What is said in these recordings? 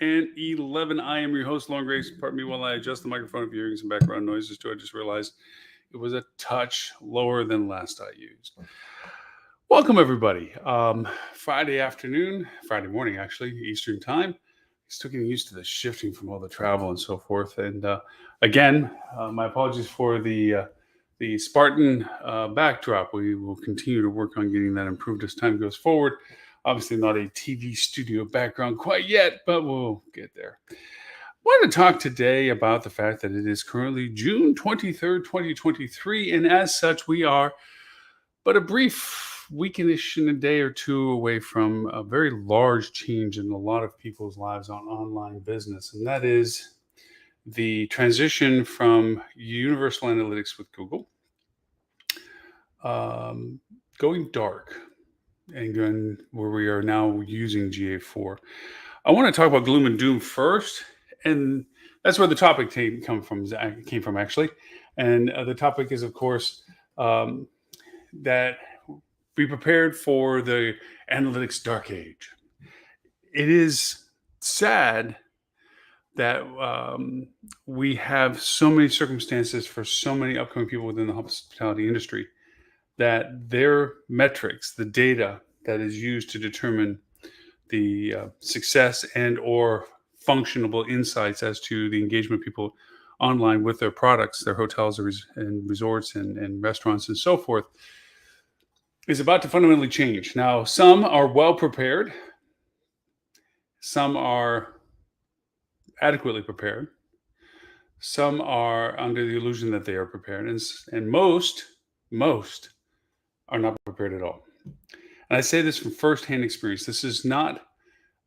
And 11. I am your host, Long Grace. Pardon me while I adjust the microphone if you're hearing some background noises too. I just realized it was a touch lower than last I used. Welcome, everybody. Friday afternoon, Friday morning, actually, Eastern time. Still getting used to the shifting from all the travel and so forth. And again, my apologies for the Spartan backdrop. We will continue to work on getting that improved as time goes forward. Obviously, not a TV studio background quite yet, but we'll get there. I wanted to talk today about the fact that it is currently June 23rd, 2023, and as such, we are but a brief weekendish in a day or two away from a very large change in a lot of people's lives on online business, and that is the transition from Universal Analytics with Google um, going dark and going where we are now using GA4. I want to talk about gloom and doom first, and that's where the topic came from actually. And the topic is, of course, um, that be prepared for the analytics dark age. It is sad that we have so many circumstances for so many upcoming people within the hospitality industry that their metrics, the data that is used to determine the success and or functionable insights as to the engagement of people online with their products, their hotels and resorts and restaurants and so forth, is about to fundamentally change. Now, some are well prepared, some are adequately prepared, some are under the illusion that they are prepared, and most are not prepared at all. And I say this from firsthand experience. This is not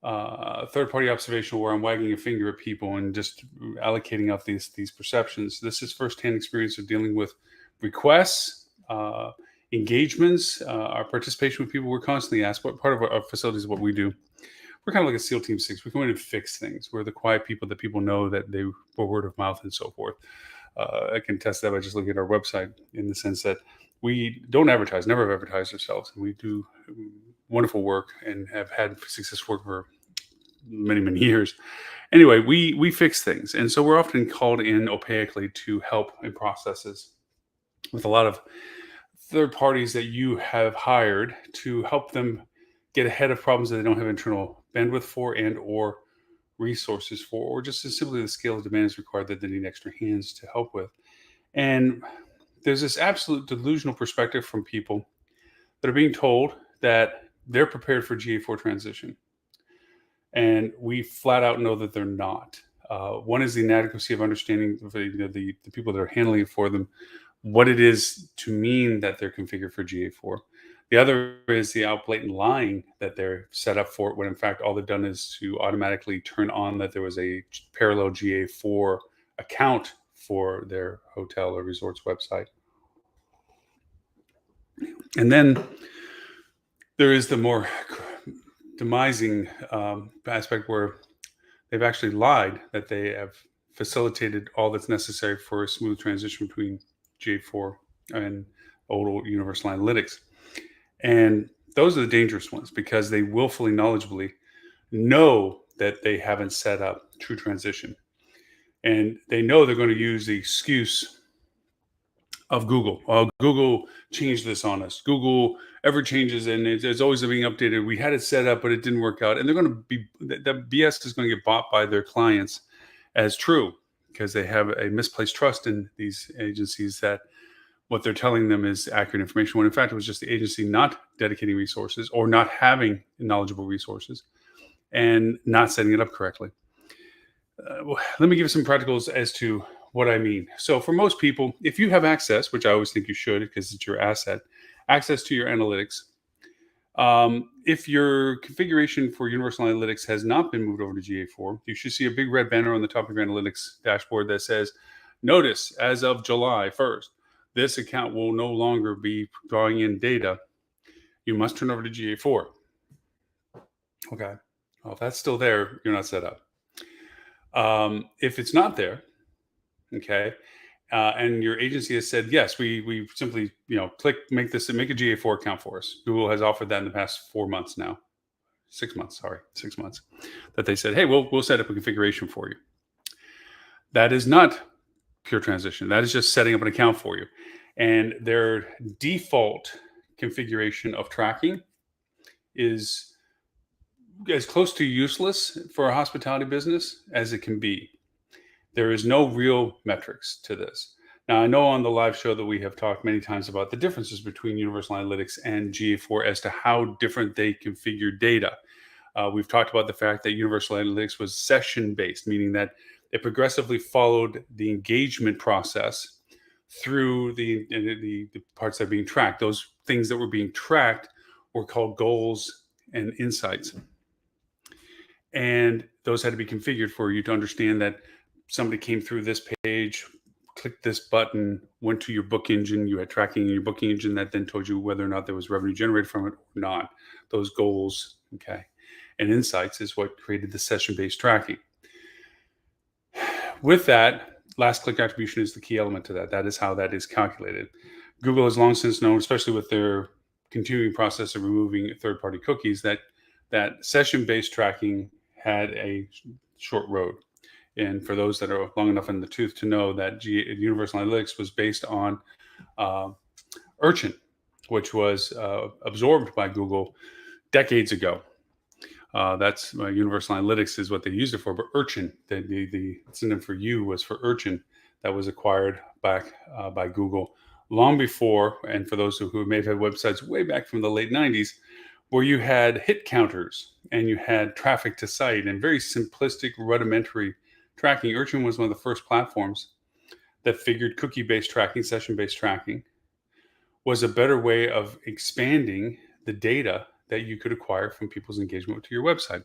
third party observation where I'm wagging a finger at people and just allocating out these perceptions. This is firsthand experience of dealing with requests, engagements, our participation with people. We're constantly asked what part of our facilities is what we do. We're kind of like a SEAL Team 6. We come in and fix things. We're the quiet people that people know that they were word of mouth and so forth. I can test that by just looking at our website in the sense that we don't advertise, never have advertised ourselves. We do wonderful work and have had successful work for many years. Anyway, we fix things, and so we're often called in opaquely to help in processes with a lot of third parties that you have hired to help them get ahead of problems that they don't have internal bandwidth for and or resources for, or just as simply the scale of demand is required that they need extra hands to help with. And there's this absolute delusional perspective from people that are being told that they're prepared for GA4 transition. And we flat out know that they're not. One is the inadequacy of understanding the people that are handling it for them, what it is to mean that they're configured for GA4. The other is the out blatant lying that they're set up for it, when in fact all they've done is to automatically turn on that there was a parallel GA4 account for their hotel or resort's website. And then there is the more demising aspect where they've actually lied that they have facilitated all that's necessary for a smooth transition between GA4 and old Universal Analytics. And those are the dangerous ones because they willfully, knowledgeably know that they haven't set up true transition. And they know they're going to use the excuse of Google. Google changed this on us. Google ever changes and it's always being updated. We had it set up, but it didn't work out. And they're going to be, that BS is going to get bought by their clients as true because they have a misplaced trust in these agencies that what they're telling them is accurate information, when in fact it was just the agency not dedicating resources or not having knowledgeable resources and not setting it up correctly. Let me give some practicals as to what I mean. So for most people, if you have access, which I always think you should because it's your asset, access to your analytics, if your configuration for Universal Analytics has not been moved over to GA4, you should see a big red banner on the top of your analytics dashboard that says, notice as of July 1st, this account will no longer be drawing in data. You must turn over to GA4. Okay. Well, if that's still there, you're not set up. If it's not there, okay, and your agency has said, yes, we simply, make a GA4 account for us. Google has offered that in the past 4 months now. 6 months, that they said, hey, we'll set up a configuration for you. That is not pure transition. That is just setting up an account for you. And their default configuration of tracking is as close to useless for a hospitality business as it can be. There is no real metrics to this. Now, I know on the live show that we have talked many times about the differences between Universal Analytics and GA4 as to how different they configure data. We've talked about the fact that Universal Analytics was session-based, meaning that it progressively followed the engagement process through the parts that are being tracked. Those things that were being tracked were called goals and insights. And those had to be configured for you to understand that somebody came through this page, clicked this button, went to your book engine, you had tracking in your booking engine that then told you whether or not there was revenue generated from it or not. Those goals, okay, and insights is what created the session-based tracking. With that, last click attribution is the key element to that. That is how that is calculated. Google has long since known, especially with their continuing process of removing third-party cookies, that session-based tracking had a short road. And for those that are long enough in the tooth to know that Universal Analytics was based on Urchin, which was absorbed by Google decades ago. That's Universal Analytics is what they used it for, but Urchin, the synonym for U was for Urchin, that was acquired back by Google long before. And for those who may have had websites way back from the late 90s, where you had hit counters and you had traffic to site and very simplistic, rudimentary tracking. Urchin was one of the first platforms that figured cookie-based tracking, session-based tracking, was a better way of expanding the data that you could acquire from people's engagement to your website.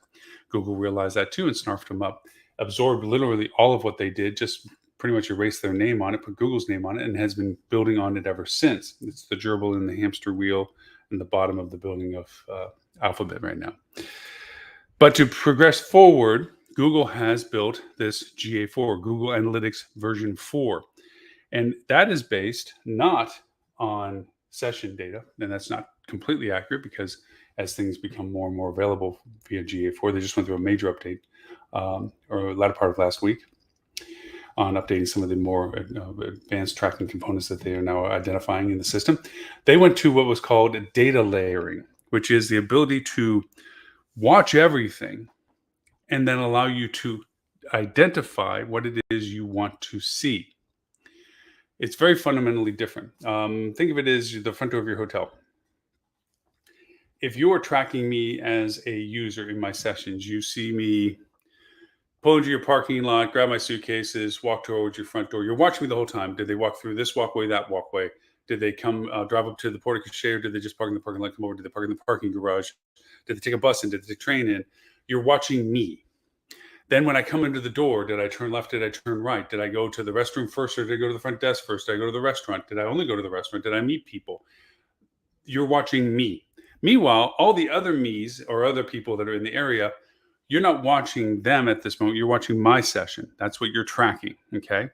Google realized that too and snarfed them up, absorbed literally all of what they did, just pretty much erased their name on it, put Google's name on it, and has been building on it ever since. It's the gerbil in the hamster wheel in the bottom of the building of Alphabet right now. But to progress forward, Google has built this GA4, Google Analytics version 4. And that is based not on session data, and that's not completely accurate because as things become more and more available via GA4, they just went through a major update or latter part of last week on updating some of the more advanced tracking components that they are now identifying in the system. They went to what was called data layering, which is the ability to watch everything and then allow you to identify what it is you want to see. It's very fundamentally different. Think of it as the front door of your hotel. If you are tracking me as a user in my sessions, you see me pull into your parking lot, grab my suitcases, walk towards your front door. You're watching me the whole time. Did they walk through this walkway, that walkway? Did they come drive up to the porte cochere? Did they just park in the parking lot, come over? Did they park in the parking garage? Did they take a bus in? Did they take a train in? You're watching me. Then when I come into the door, did I turn left? Did I turn right? Did I go to the restroom first or did I go to the front desk first? Did I go to the restaurant? Did I only go to the restaurant? Did I meet people? You're watching me. Meanwhile, all the other me's or other people that are in the area, you're not watching them at this moment. You're watching my session. That's what you're tracking, okay?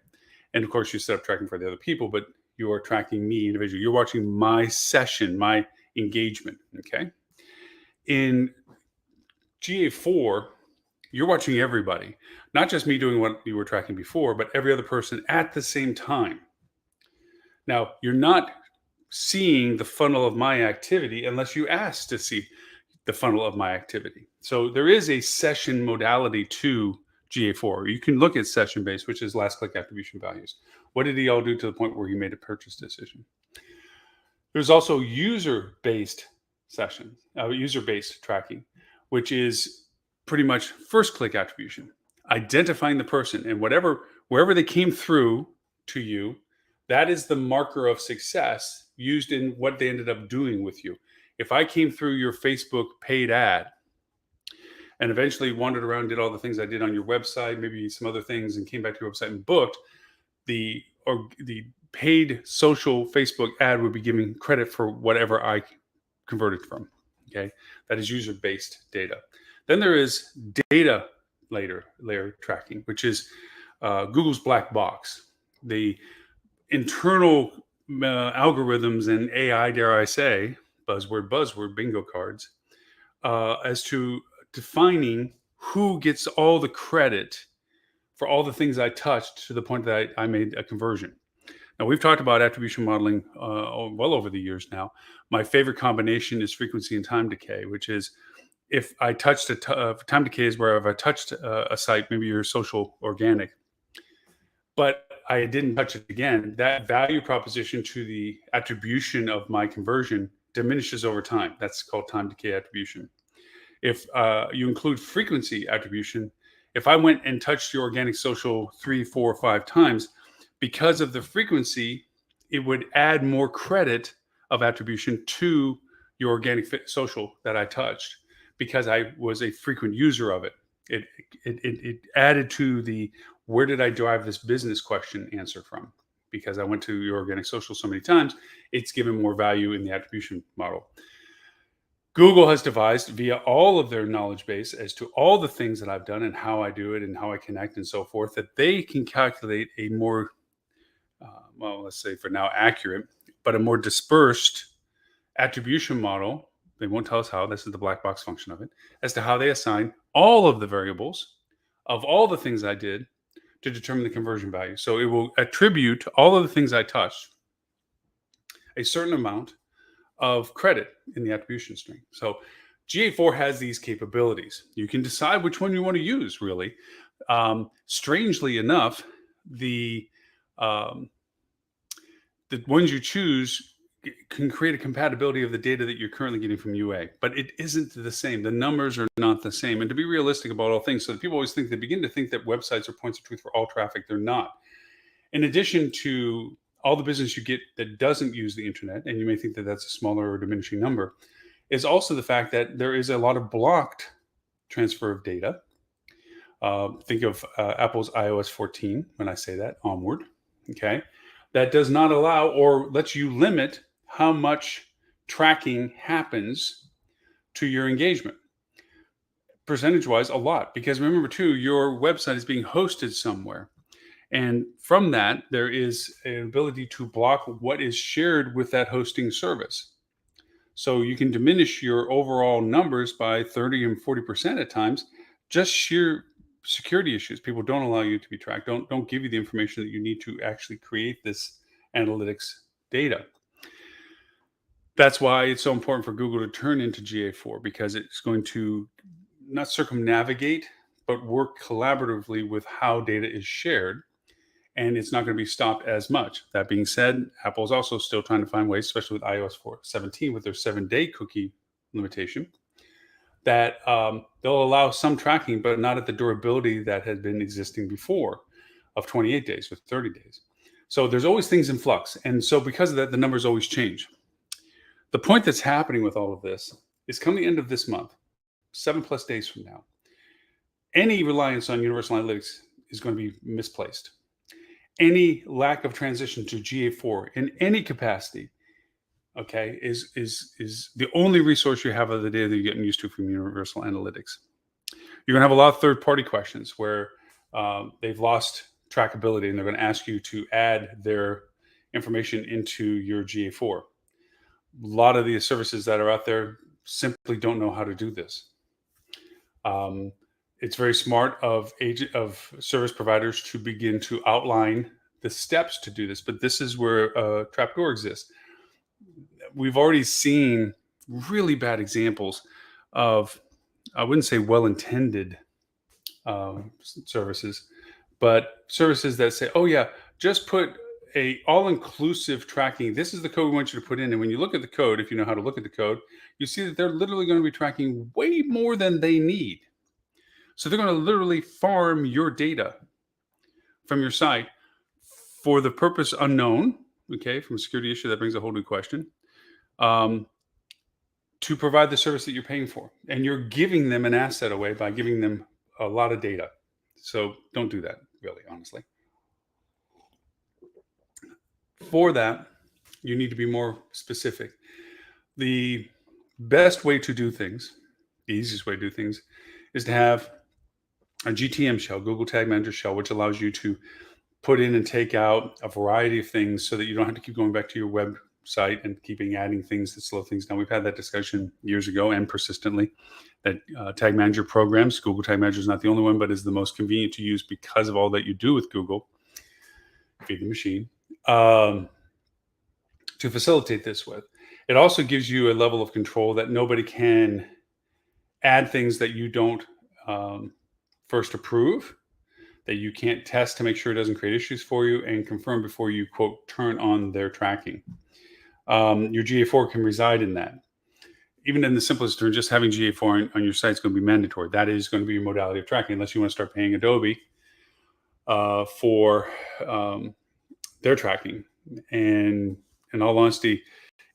And of course, you set up tracking for the other people, but you are tracking me individually. You're watching my session, my engagement, okay? In GA4, you're watching everybody, not just me doing what you were tracking before, but every other person at the same time. Now, you're not seeing the funnel of my activity unless you ask to see the funnel of my activity. So there is a session modality to GA4. You can look at session-based, which is last click attribution values. What did he all do to the point where he made a purchase decision? There's also user-based session, user-based tracking, which is pretty much first click attribution, identifying the person and wherever they came through to you, that is the marker of success used in what they ended up doing with you. If I came through your Facebook paid ad and eventually wandered around, did all the things I did on your website, maybe some other things, and came back to your website and booked, the paid social Facebook ad would be giving credit for whatever I converted from. Okay, that is user-based data. Then there is data layer tracking, which is Google's black box. The internal algorithms and AI, dare I say, buzzword, bingo cards, as to defining who gets all the credit for all the things I touched to the point that I made a conversion. Now, we've talked about attribution modeling well over the years now. My favorite combination is frequency and time decay, which is if I touched time decay is where if I touched a site, maybe your social organic, but I didn't touch it again, that value proposition to the attribution of my conversion diminishes over time. That's called time decay attribution. If you include frequency attribution, if I went and touched your organic social 3, 4, 5 times, because of the frequency, it would add more credit of attribution to your organic social that I touched because I was a frequent user of it. It added to the where did I derive this business question answer from? Because I went to your organic social so many times, it's given more value in the attribution model. Google has devised via all of their knowledge base as to all the things that I've done and how I do it and how I connect and so forth, that they can calculate a more, well, let's say for now accurate, but a more dispersed attribution model. They won't tell us how, this is the black box function of it, as to how they assign all of the variables of all the things I did to determine the conversion value. So it will attribute all of the things I touched a certain amount of credit in the attribution string. So GA4 has these capabilities. You can decide which one you want to use, really. Strangely enough, the ones you choose can create a compatibility of the data that you're currently getting from UA, but it isn't the same. The numbers are not the same. And to be realistic about all things, so that people always think, they begin to think that websites are points of truth for all traffic. They're not. In addition to all the business you get that doesn't use the internet, and you may think that that's a smaller or diminishing number, is also the fact that there is a lot of blocked transfer of data. Think of Apple's iOS 14 when I say that, onward, okay? That does not allow or lets you limit how much tracking happens to your engagement. Percentage-wise, a lot, because remember too, your website is being hosted somewhere. And from that, there is an ability to block what is shared with that hosting service. So you can diminish your overall numbers by 30 and 40% at times, just sheer security issues. People don't allow you to be tracked, don't give you the information that you need to actually create this analytics data. That's why it's so important for Google to turn into GA4, because it's going to not circumnavigate, but work collaboratively with how data is shared. And it's not going to be stopped as much. That being said, Apple is also still trying to find ways, especially with iOS 17, with their 7-day cookie limitation, that they'll allow some tracking, but not at the durability that had been existing before of 28 days with 30 days. So there's always things in flux. And so because of that, the numbers always change. The point that's happening with all of this is come the end of this month, 7+ days from now, any reliance on Universal Analytics is going to be misplaced. Any lack of transition to GA4 in any capacity, okay, is the only resource you have of the data that you're getting used to from Universal Analytics. You're going to have a lot of third-party questions where they've lost trackability, and they're going to ask you to add their information into your GA4. A lot of the services that are out there simply don't know how to do this. It's very smart of service providers to begin to outline the steps to do this, but this is where a trapdoor exists. We've already seen really bad examples of, I wouldn't say well-intended services, but services that say, oh yeah, just put a all-inclusive tracking. This is the code we want you to put in. And when you look at the code, if you know how to look at the code, you see that they're literally going to be tracking way more than they need. So they're going to literally farm your data from your site for the purpose unknown, okay, from a security issue, that brings a whole new question, to provide the service that you're paying for. And you're giving them an asset away by giving them a lot of data. So don't do that, really, honestly. For that, you need to be more specific. The best way to do things, the easiest way to do things, is to have a GTM shell, Google Tag Manager shell, which allows you to put in and take out a variety of things so that you don't have to keep going back to your web site and keeping adding things that slow things down. We've had that discussion years ago and persistently that Tag Manager programs, Google Tag Manager is not the only one, but is the most convenient to use because of all that you do with Google, feed the machine, to facilitate this with. It also gives you a level of control that nobody can add things that you don't first approve, that you can't test to make sure it doesn't create issues for you, and confirm before you, quote, turn on their tracking. Your GA4 can reside in that. Even in the simplest terms, just having GA4 on your site is going to be mandatory. That is going to be your modality of tracking, unless you want to start paying Adobe for their tracking. And in all honesty,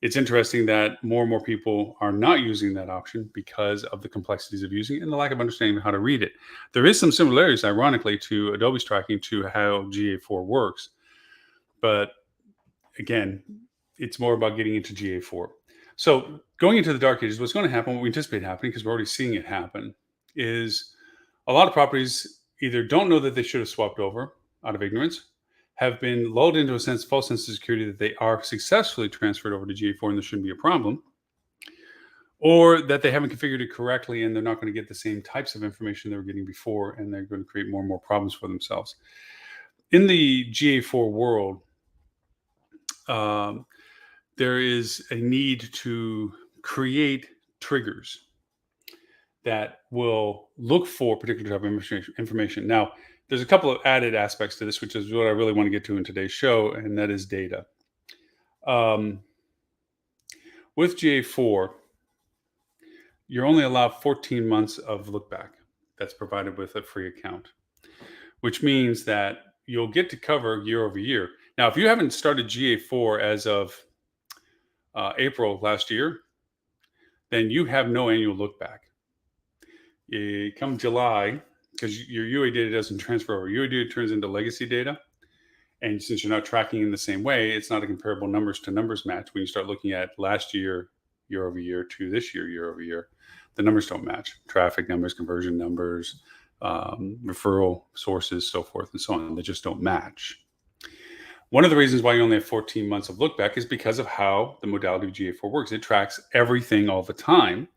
it's interesting that more and more people are not using that option because of the complexities of using it and the lack of understanding how to read it. There is some similarities, ironically, to Adobe's tracking to how GA4 works. But again, it's more about getting into GA4. So going into the dark ages, what's going to happen, what we anticipate happening, because we're already seeing it happen, is a lot of properties either don't know that they should have swapped over out of ignorance, have been lulled into a false sense of security that they are successfully transferred over to GA4 and there shouldn't be a problem, or that they haven't configured it correctly and they're not going to get the same types of information they were getting before, and they're going to create more and more problems for themselves. In the GA4 world, there is a need to create triggers that will look for particular type of information. Now, there's a couple of added aspects to this, which is what I really want to get to in today's show, and that is data. With GA4, you're only allowed 14 months of look back that's provided with a free account, which means that you'll get to cover year over year. Now, if you haven't started GA4 as of April last year, then you have no annual look back. Come July, because your UA data doesn't transfer over. UA data turns into legacy data. And since you're not tracking in the same way, it's not a comparable numbers to numbers match. When you start looking at last year, year over year, to this year, year over year, the numbers don't match. Traffic numbers, conversion numbers, referral sources, so forth and so on. They just don't match. One of the reasons why you only have 14 months of look back is because of how the modality of GA4 works. It tracks everything all the time.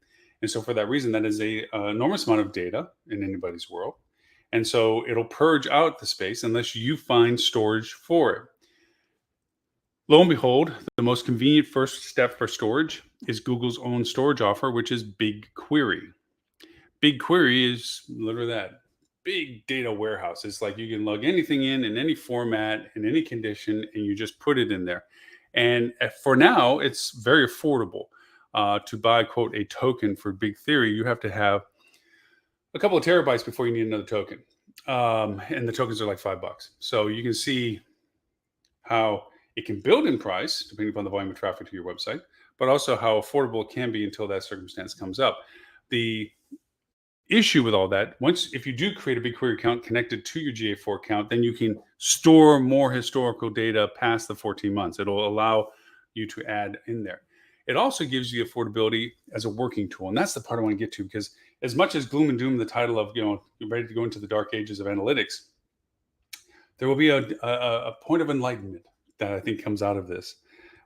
And so for that reason, that is an enormous amount of data in anybody's world. And so it'll purge out the space unless you find storage for it. Lo and behold, the most convenient first step for storage is Google's own storage offer, which is BigQuery. BigQuery is literally that. Big data warehouse. It's like you can lug anything in any format, in any condition, and you just put it in there. And for now, it's very affordable. To buy, quote, a token for BigQuery, you have to have a couple of terabytes before you need another token. And the tokens are like $5. So you can see how it can build in price, depending upon the volume of traffic to your website, but also how affordable it can be until that circumstance comes up. The issue with all that, if you do create a BigQuery account connected to your GA4 account, then you can store more historical data past the 14 months. It'll allow you to add in there. It also gives you affordability as a working tool. And that's the part I want to get to, because as much as gloom and doom, the title of, you're ready to go into the dark ages of analytics, there will be a point of enlightenment that I think comes out of this.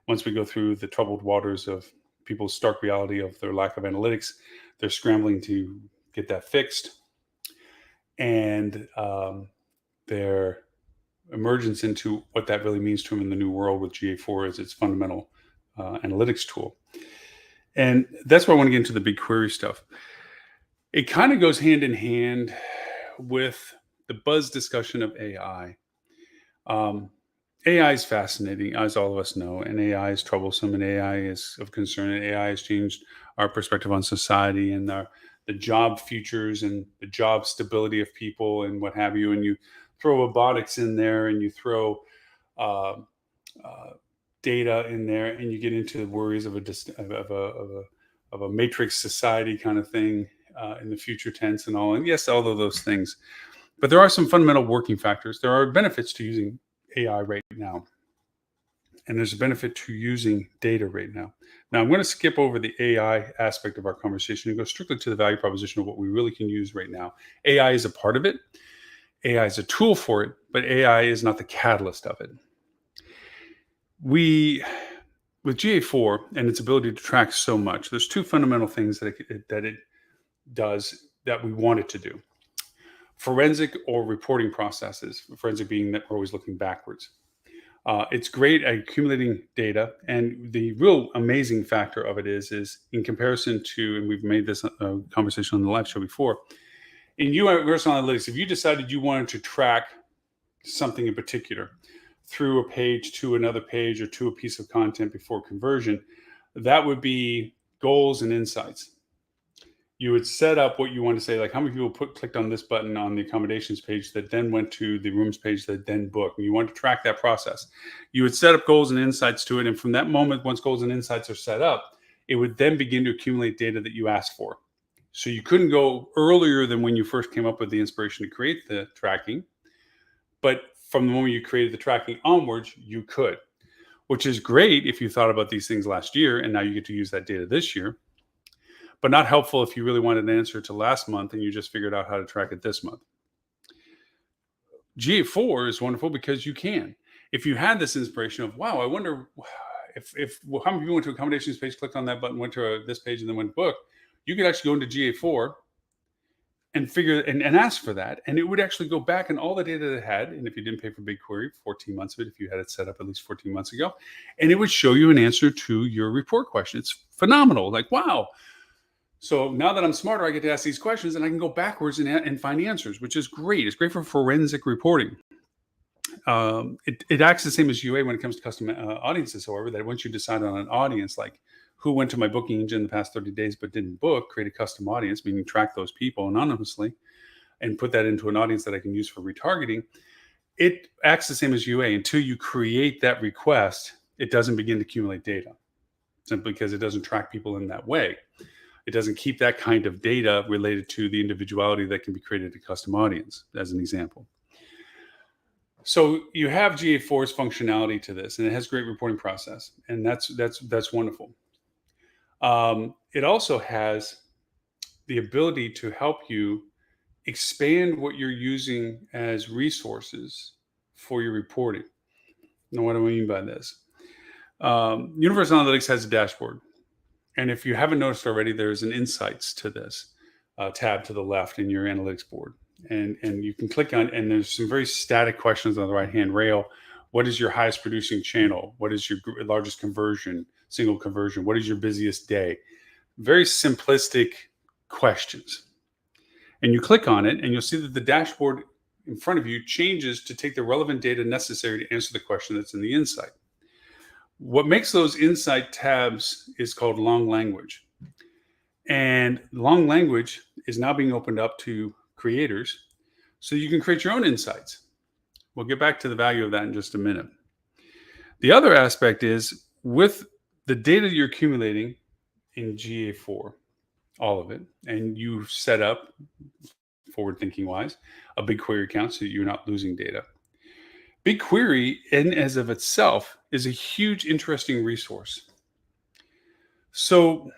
Once we go through the troubled waters of people's stark reality of their lack of analytics, they're scrambling to get that fixed. And their emergence into what that really means to them in the new world with GA4 as its fundamental analytics tool. And that's why I want to get into the BigQuery stuff. It kind of goes hand in hand with the buzz discussion of AI. AI is fascinating, as all of us know, and AI is troublesome, and AI is of concern, and AI has changed our perspective on society and the job futures and the job stability of people and what have you. And you throw robotics in there, and you throw data in there, and you get into the worries of a matrix society kind of thing in the future tense and all. And yes, all of those things. But there are some fundamental working factors. There are benefits to using AI right now. And there's a benefit to using data right now. Now, I'm going to skip over the AI aspect of our conversation and go strictly to the value proposition of what we really can use right now. AI is a part of it. AI is a tool for it, but AI is not the catalyst of it. We with GA4 and its ability to track so much, there's two fundamental things that it does that we want it to do: forensic or reporting processes. Forensic being that we're always looking backwards. It's great at accumulating data, and the real amazing factor of it is in comparison to, and we've made this conversation on the live show before. In Universal Analytics, if you decided you wanted to track something in particular through a page to another page or to a piece of content before conversion, that would be goals and insights. You would set up what you want to say, like how many people clicked on this button on the accommodations page that then went to the rooms page that then booked. And you want to track that process. You would set up goals and insights to it. And from that moment, once goals and insights are set up, it would then begin to accumulate data that you asked for. So you couldn't go earlier than when you first came up with the inspiration to create the tracking. But from the moment you created the tracking onwards, you could, which is great if you thought about these things last year and now you get to use that data this year, but not helpful if you really wanted an answer to last month and you just figured out how to track it this month. GA4 is wonderful because you can. If you had this inspiration of, wow, I wonder if how many people went to accommodations page, clicked on that button, went to this page, and then went book, you could actually go into GA4 and figure and ask for that, and it would actually go back and all the data that it had. And if you didn't pay for BigQuery, 14 months of it, if you had it set up at least 14 months ago, and it would show you an answer to your report question. It's phenomenal. Like, wow. So now that I'm smarter, I get to ask these questions and I can go backwards and find answers, which is great. It's great for forensic reporting. It acts the same as UA when it comes to custom audiences, however, that once you decide on an audience, like who went to my booking engine in the past 30 days but didn't book, create a custom audience, meaning track those people anonymously and put that into an audience that I can use for retargeting. It acts the same as UA. Until you create that request, it doesn't begin to accumulate data, simply because it doesn't track people in that way. It doesn't keep that kind of data related to the individuality that can be created to custom audience, as an example. So you have GA4's functionality to this, and it has great reporting process, and that's wonderful. It also has the ability to help you expand what you're using as resources for your reporting. Now, what do I mean by this? Universal Analytics has a dashboard. And if you haven't noticed already, there's an insights to this tab to the left in your analytics board. And you can click on, and there's some very static questions on the right-hand rail. What is your highest producing channel? What is your largest conversion, single conversion? What is your busiest day? Very simplistic questions. And you click on it and you'll see that the dashboard in front of you changes to take the relevant data necessary to answer the question that's in the insight. What makes those insight tabs is called long language. And long language is now being opened up to creators so you can create your own insights. We'll get back to the value of that in just a minute. The other aspect is with the data you're accumulating in GA4, all of it, and you set up, forward thinking wise, a BigQuery account so you're not losing data. BigQuery, in as of itself, is a huge, interesting resource. So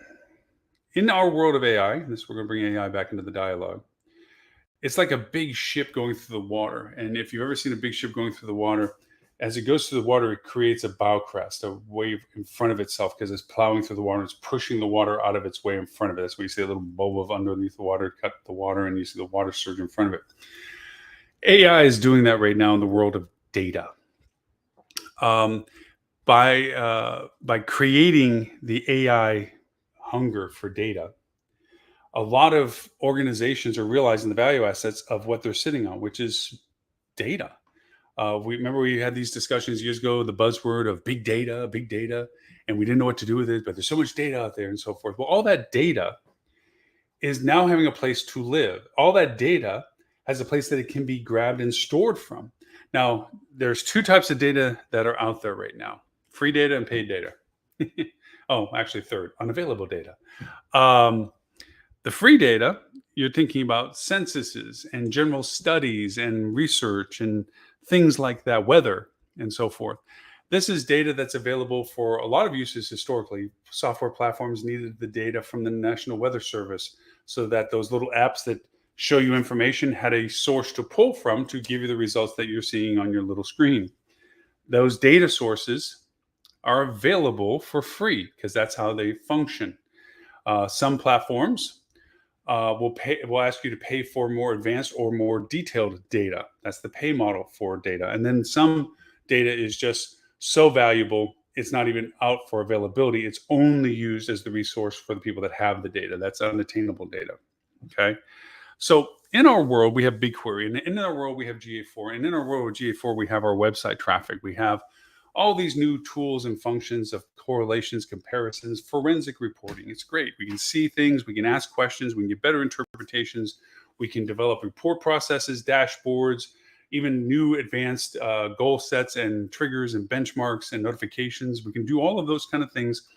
in our world of AI, this we're going to bring AI back into the dialogue, it's like a big ship going through the water. And if you've ever seen a big ship going through the water, as it goes through the water, it creates a bow crest, a wave in front of itself, because it's plowing through the water. It's pushing the water out of its way in front of it. That's why you see a little bubble of underneath the water, cut the water, and you see the water surge in front of it. AI is doing that right now in the world of data. By creating the AI hunger for data, a lot of organizations are realizing the value assets of what they're sitting on, which is data. We had these discussions years ago, the buzzword of big data, and we didn't know what to do with it, but there's so much data out there and so forth. Well, all that data is now having a place to live. All that data has a place that it can be grabbed and stored from. Now, there's two types of data that are out there right now: free data and paid data. Oh, actually, third, unavailable data. The free data, you're thinking about censuses and general studies and research and things like that, weather and so forth. This is data that's available for a lot of uses historically. Software platforms needed the data from the National Weather Service so that those little apps that show you information had a source to pull from to give you the results that you're seeing on your little screen. Those data sources are available for free because that's how they function. Some platforms will ask you to pay for more advanced or more detailed data. That's the pay model for data. And then some data is just so valuable, it's not even out for availability. It's only used as the resource for the people that have the data. That's unattainable data. Okay. So in our world, we have BigQuery, and in our world, we have GA4. And in our world with GA4, we have our website traffic. We have all these new tools and functions of correlations, comparisons, forensic reporting. It's great. We can see things, we can ask questions, we can get better interpretations, we can develop report processes, dashboards, even new advanced goal sets and triggers and benchmarks and notifications. We can do all of those kind of things,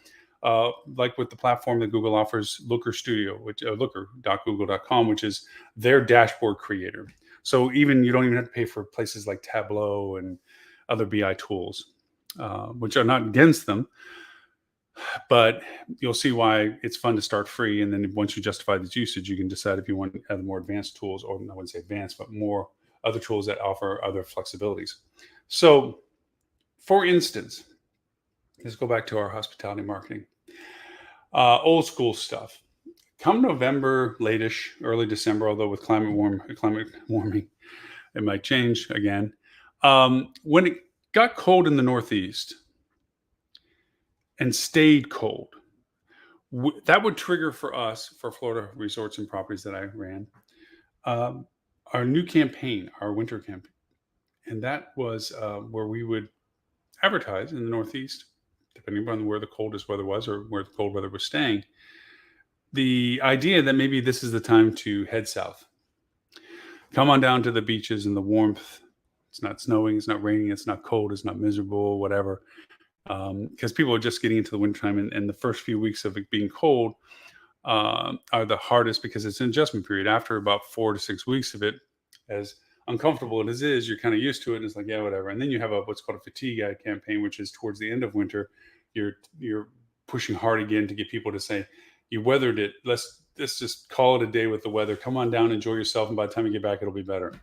like with the platform that Google offers, Looker Studio, which looker.google.com, which is their dashboard creator. So even you don't even have to pay for places like Tableau and other BI tools, which are not against them, but you'll see why it's fun to start free. And then once you justify this usage, you can decide if you want to add more advanced tools, or I wouldn't say advanced, but more other tools that offer other flexibilities. So for instance, let's go back to our hospitality marketing. Old school stuff. Come November, late-ish, early December, although with climate warming, it might change again. When it got cold in the Northeast and stayed cold, that would trigger for us, for Florida resorts and properties that I ran, our new campaign, our winter campaign. And that was where we would advertise in the Northeast, depending on where the coldest weather was or where the cold weather was staying. The idea that maybe this is the time to head south. Come on down to the beaches and the warmth. It's not snowing, it's not raining, it's not cold, it's not miserable, whatever. Because people are just getting into the wintertime, and the first few weeks of it being cold are the hardest because it's an adjustment period. After about 4 to 6 weeks of it, as uncomfortable as it is, you're kind of used to it, and it's like, yeah, whatever. And then you have what's called a fatigue ad campaign, which is towards the end of winter. You're pushing hard again to get people to say, you weathered it. Let's just call it a day with the weather. Come on down, enjoy yourself, and by the time you get back, it'll be better.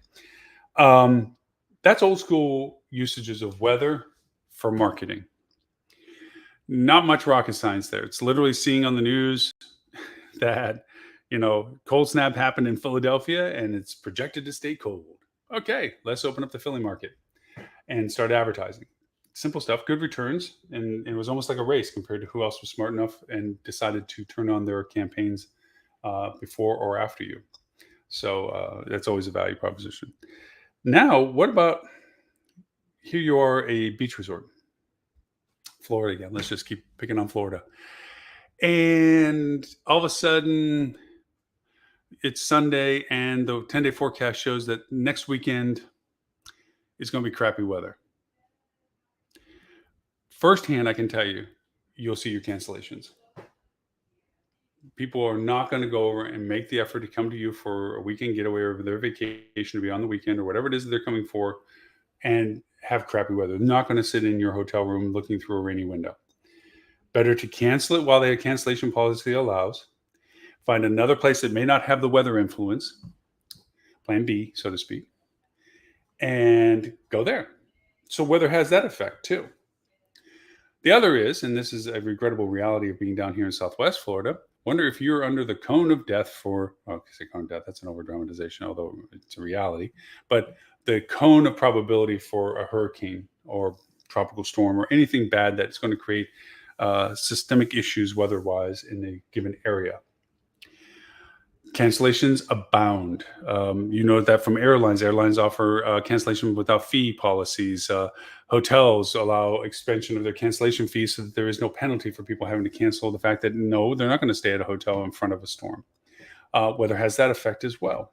That's old school usages of weather for marketing. Not much rocket science there. It's literally seeing on the news that, cold snap happened in Philadelphia and it's projected to stay cold. Okay, let's open up the Philly market and start advertising. Simple stuff, good returns. And it was almost like a race compared to who else was smart enough and decided to turn on their campaigns before or after you. So that's always a value proposition. Now, what about, here you are, a beach resort. Florida again. Let's just keep picking on Florida. And all of a sudden, it's Sunday, and the 10-day forecast shows that next weekend is going to be crappy weather. Firsthand, I can tell you, you'll see your cancellations. People are not going to go over and make the effort to come to you for a weekend getaway or their vacation to be on the weekend or whatever it is that they're coming for and have crappy weather. They're not going to sit in your hotel room looking through a rainy window. Better to cancel it while the cancellation policy allows. Find another place that may not have the weather influence, plan B, so to speak, and go there. So weather has that effect too. The other is, and this is a regrettable reality of being down here in Southwest Florida, wonder if you're under the cone of death for, cone of death, that's an over dramatization, although it's a reality, but the cone of probability for a hurricane or tropical storm or anything bad that's going to create systemic issues weather-wise in a given area. Cancellations abound. You know that from airlines. Airlines offer cancellation without fee policies. Hotels allow expansion of their cancellation fees so that there is no penalty for people having to cancel the fact that, no, they're not going to stay at a hotel in front of a storm. Weather has that effect as well.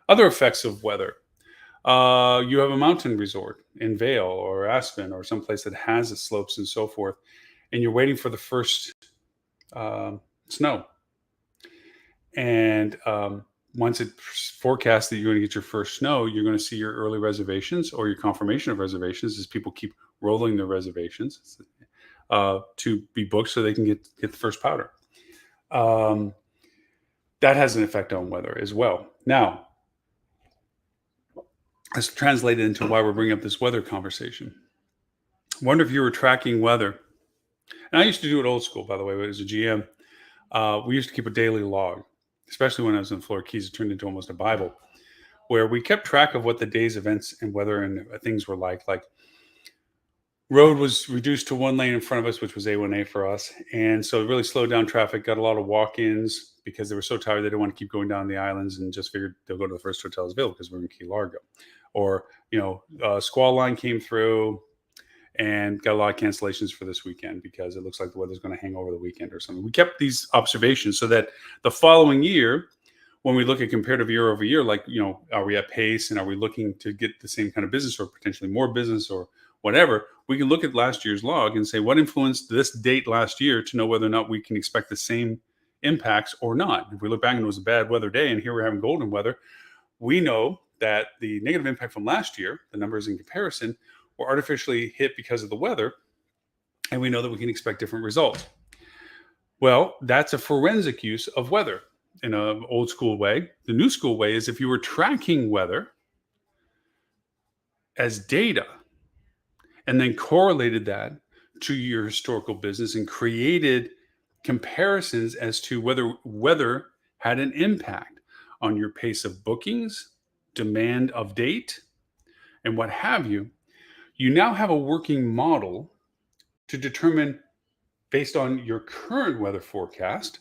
Other effects of weather. You have a mountain resort in Vail or Aspen or someplace that has its slopes and so forth, and you're waiting for the first snow. And once it's forecast that you're going to get your first snow, you're going to see your early reservations or your confirmation of reservations as people keep rolling their reservations to be booked so they can get the first powder. That has an effect on weather as well. Now, let's translate it into why we're bringing up this weather conversation. Wonder if you were tracking weather. And I used to do it old school, by the way, as a GM. We used to keep a daily log, especially when I was in Florida Keys. It turned into almost a Bible, where we kept track of what the day's events and weather and things were like. Like road was reduced to one lane in front of us, which was A1A for us. And so it really slowed down traffic, got a lot of walk-ins because they were so tired they didn't want to keep going down the islands and just figured they'll go to the first hotels available because we're in Key Largo. Or, squall line came through and got a lot of cancellations for this weekend because it looks like the weather's going to hang over the weekend or something. We kept these observations so that the following year, when we look at comparative year over year, like, are we at pace and are we looking to get the same kind of business or potentially more business or whatever, we can look at last year's log and say what influenced this date last year to know whether or not we can expect the same impacts or not. If we look back and it was a bad weather day and here we're having golden weather, we know that the negative impact from last year, the numbers in comparison, were artificially hit because of the weather, and we know that we can expect different results. Well, that's a forensic use of weather in an old school way. The new school way is if you were tracking weather as data and then correlated that to your historical business and created comparisons as to whether weather had an impact on your pace of bookings, demand of date, and what have you, you now have a working model to determine, based on your current weather forecast,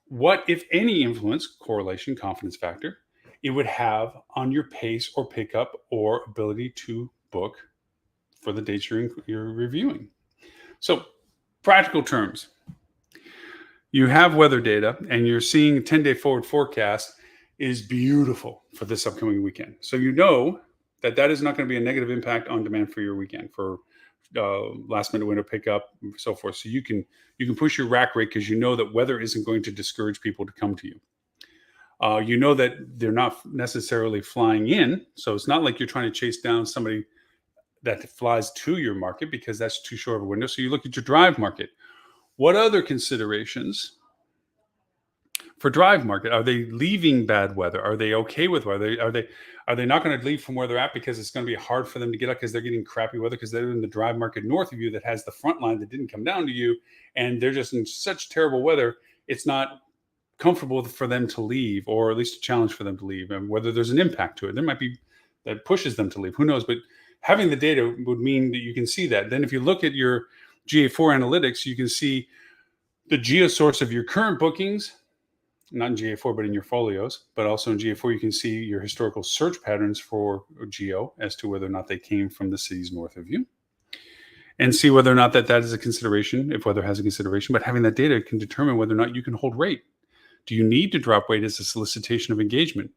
what, if any, influence, correlation, confidence factor, it would have on your pace or pickup or ability to book for the dates you're reviewing. So, practical terms. You have weather data and you're seeing a 10-day forward forecast is beautiful for this upcoming weekend. So you know that is not going to be a negative impact on demand for your weekend for last minute window pickup and so forth. So you can push your rack rate because you know that weather isn't going to discourage people to come to you. You know that they're not necessarily flying in. So it's not like you're trying to chase down somebody that flies to your market because that's too short of a window. So you look at your drive market. What other considerations for drive market? Are they leaving bad weather? Are they okay with weather? Are they not going to leave from where they're at because it's going to be hard for them to get up because they're getting crappy weather because they're in the drive market north of you that has the front line that didn't come down to you, and they're just in such terrible weather it's not comfortable for them to leave, or at least a challenge for them to leave, and whether there's an impact to it. There might be that pushes them to leave. Who knows? But having the data would mean that you can see that. Then if you look at your GA4 analytics, you can see the geo source of your current bookings, not in GA4, but in your folios, but also in GA4, you can see your historical search patterns for geo as to whether or not they came from the cities north of you, and see whether or not that is a consideration, if weather has a consideration. But having that data can determine whether or not you can hold rate. Do you need to drop rate as a solicitation of engagement?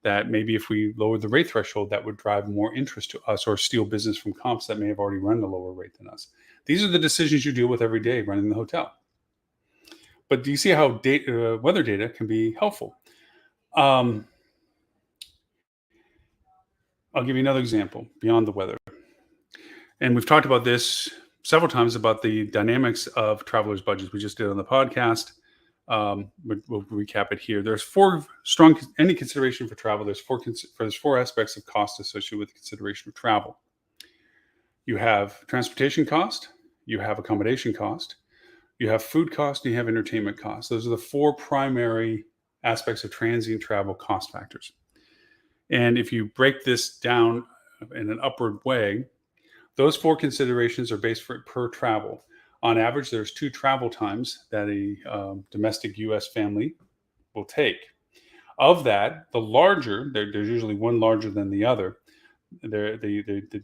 That maybe if we lowered the rate threshold, that would drive more interest to us or steal business from comps that may have already run the lower rate than us. These are the decisions you deal with every day running the hotel. But do you see how weather data can be helpful? I'll give you another example beyond the weather. And we've talked about this several times about the dynamics of travelers' budgets. We just did on the podcast. We'll recap it here. There's any consideration for travel. There's four aspects of cost associated with the consideration of travel. You have transportation cost, you have accommodation cost, you have food cost, and you have entertainment cost. Those are the four primary aspects of transient travel cost factors. And if you break this down in an upward way, those four considerations are based per travel. On average, there's 2 travel times that a domestic U.S. family will take. Of that, the larger, there's usually one larger than the other.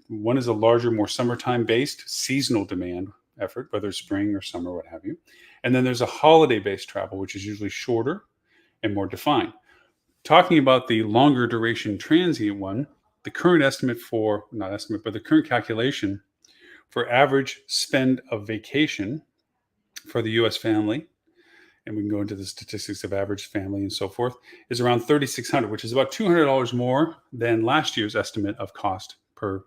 One is a larger, more summertime-based seasonal demand effort, whether it's spring or summer, what have you. And then there's a holiday-based travel, which is usually shorter and more defined. Talking about the longer duration transient one, the current the current calculation for average spend of vacation for the U.S. family, and we can go into the statistics of average family and so forth, is around $3,600, which is about $200 more than last year's estimate of cost per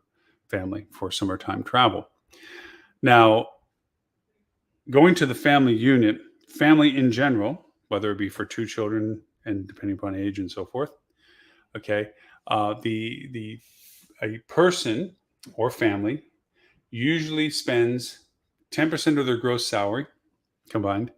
family for summertime travel. Now, going to the family unit, family in general, whether it be for 2 children and depending upon age and so forth, okay, a person or family usually spends 10% of their gross salary combined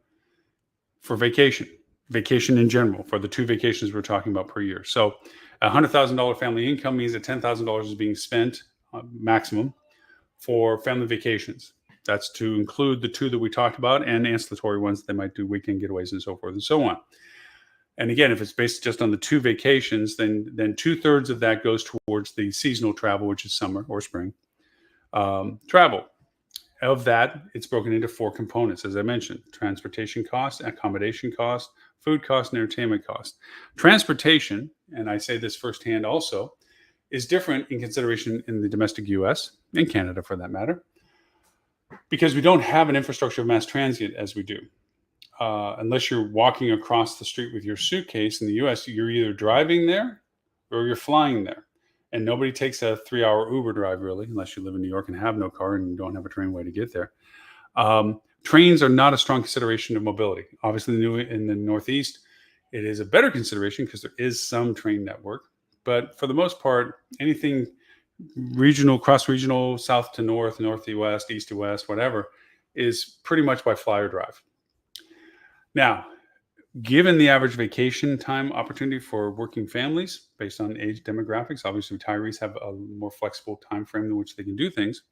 for vacation in general, for the 2 vacations we're talking about per year. So a $100,000 family income means that $10,000 is being spent maximum for family vacations. That's to include the 2 that we talked about and ancillary ones that they might do, weekend getaways and so forth and so on. And again, if it's based just on the 2 vacations, then 2/3 of that goes towards the seasonal travel, which is summer or spring travel. Of that, it's broken into 4 components, as I mentioned: transportation cost, accommodation cost, food cost, and entertainment cost. Transportation, and I say this firsthand also, is different in consideration in the domestic US and Canada for that matter, because we don't have an infrastructure of mass transit as we do. Unless you're walking across the street with your suitcase in the US, you're either driving there or you're flying there. And nobody takes a 3-hour Uber drive, really, unless you live in New York and have no car and don't have a train way to get there. Trains are not a strong consideration of mobility. Obviously, in the Northeast, it is a better consideration because there is some train network. But for the most part, anything regional, cross-regional, south to north, north to west, east to west, whatever, is pretty much by fly or drive. Now, given the average vacation time opportunity for working families based on age demographics, obviously retirees have a more flexible time frame in which they can do things,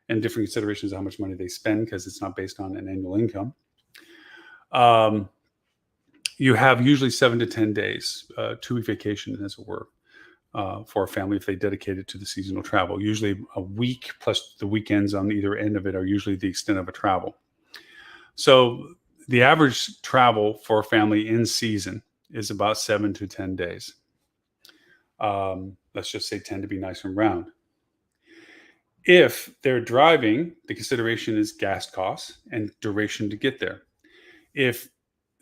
and different considerations of how much money they spend because it's not based on an annual income. You have usually 7 to 10 days, 2-week vacation, as it were, for a family if they dedicate it to the seasonal travel. Usually a week plus the weekends on either end of it are usually the extent of a travel. So the average travel for a family in season is about 7 to 10 days. Let's just say 10 to be nice and round. If they're driving, the consideration is gas costs and duration to get there. If